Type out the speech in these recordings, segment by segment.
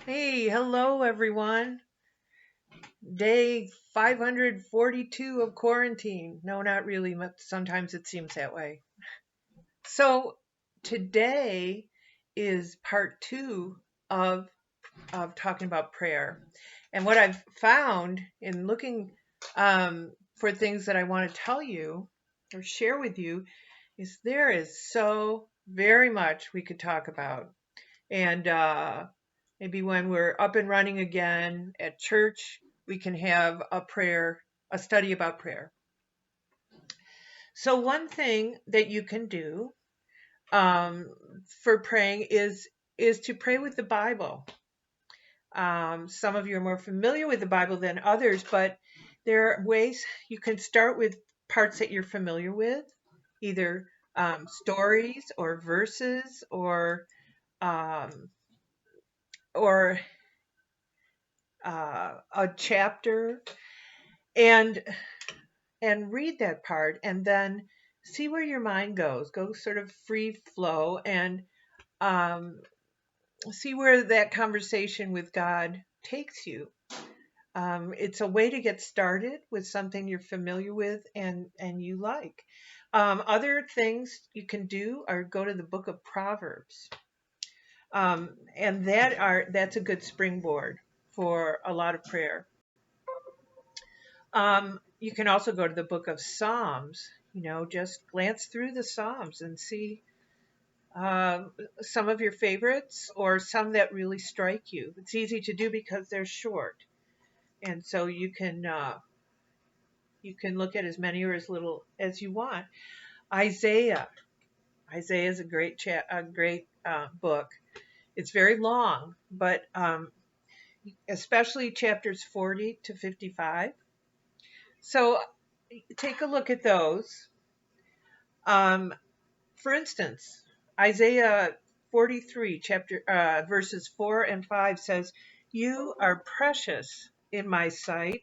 Hey, hello everyone. Day 542 of quarantine. No, not really, but sometimes it seems that way. So, today is part 2 of talking about prayer. And what I've found in looking for things that I want to tell you or share with you is there is so very much we could talk about. And maybe when we're up and running again at church, we can have a prayer, a study about prayer. So, one thing that you can do um, for praying is to pray with the Bible. Some of you are more familiar with the Bible than others, but there are ways you can start with parts that you're familiar with, either stories or verses um, or a chapter, and read that part, and then see where your mind goes. Go sort of free flow and um, see where that conversation with God takes you. It's a way to get started with something you're familiar with and you like. Other things you can do are go to the book of Proverbs, and that's a good springboard for a lot of prayer. You can also go to the book of Psalms. Just glance through the Psalms and see some of your favorites or some that really strike you. It's easy to do because they're short, and so you can look at as many or as little as you want. Isaiah. Isaiah is a great book. It's very long, but especially chapters 40 to 55. So take a look at those. Um, For instance, Isaiah 43, verses 4 and 5 says, "You are precious in my sight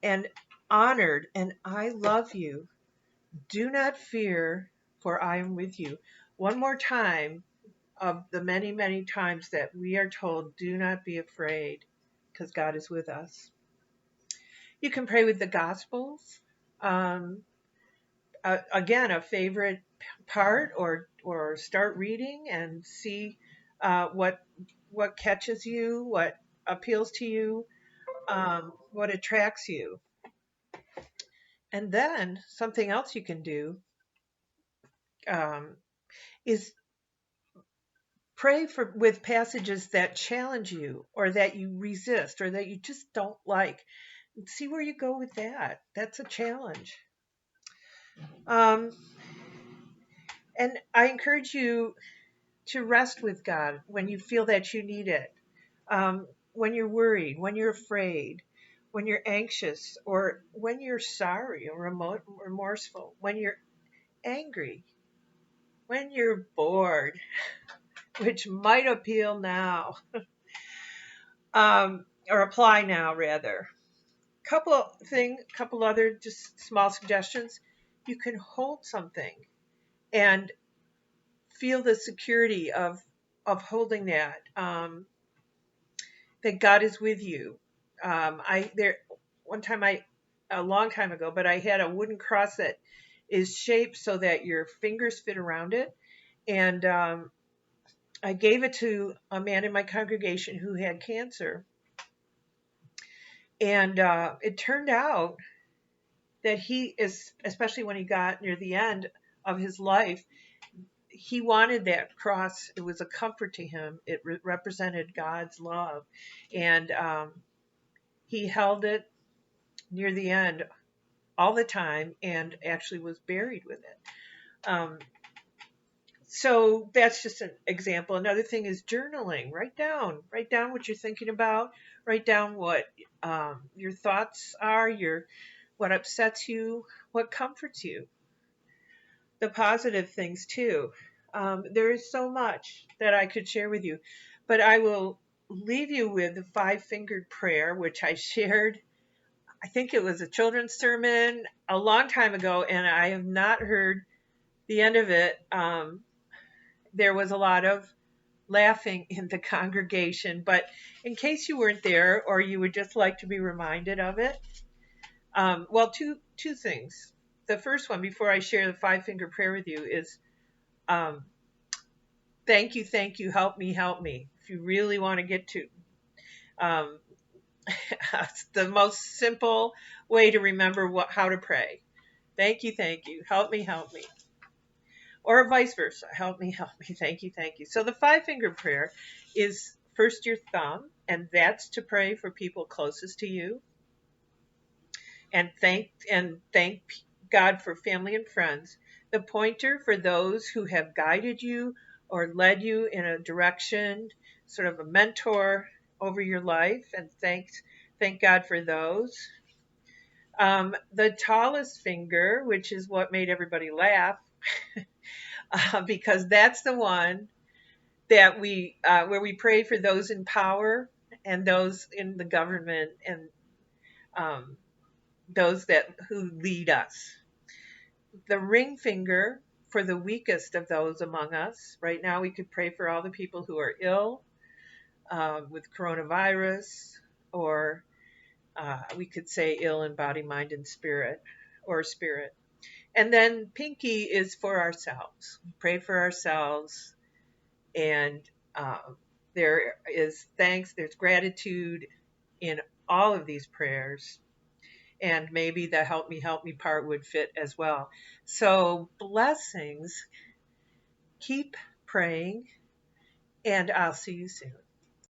and honored, and I love you. Do not fear, for I am with you." One more time of the many, many times that we are told, do not be afraid, because God is with us. You can pray with the Gospels. Um, Again, a favorite part, or start reading and see what catches you, what appeals to you, what attracts you. And then something else you can do um, is pray for with passages that challenge you or that you resist or that you just don't like. See where you go with that. That's a challenge. Um, and I encourage you to rest with God when you feel that you need it. When you're worried, when you're afraid, when you're anxious, or when you're sorry or remorseful, when you're angry, when you're bored, which might appeal now, or apply now rather. Couple other just small suggestions. You can hold something and feel the security of holding that God is with you. I there one time I A long time ago, but I had a wooden cross that is shaped so that your fingers fit around it, and I gave it to a man in my congregation who had cancer, and it turned out that he is, especially when he got near the end of his life, he wanted that cross. It was a comfort to him. It represented God's love, and he held it near the end all the time and actually was buried with it. So that's just an example. Another thing is journaling. Write down what you're thinking about. Write down what your thoughts are, what upsets you, what comforts you. The positive things too. There is so much that I could share with you, but I will leave you with the five-fingered prayer, which I shared. I think it was a children's sermon a long time ago, and I have not heard the end of it. There was a lot of laughing in the congregation. But in case you weren't there or you would just like to be reminded of it, well, two things. The first one, before I share the five-finger prayer with you, is um, thank you, help me, help me. If you really want to get to um, it's the most simple way to remember how to pray. Thank you, help me. Or vice versa, help me, thank you. So the five-finger prayer is first your thumb, and that's to pray for people closest to you, and thank God for family and friends. The pointer for those who have guided you or led you in a direction, sort of a mentor over your life, and thank God for those. The tallest finger, which is what made everybody laugh, because that's the one that we where we pray for those in power and those in the government and um, those that who lead us. The ring finger for the weakest of those among us. Right now, we could pray for all the people who are ill with coronavirus, or we could say ill in body, mind, and spirit, or spirit. And then pinky is for ourselves. We pray for ourselves, and there is thanks, there's gratitude in all of these prayers. And maybe the help me part would fit as well. So, blessings. Keep praying, and I'll see you soon.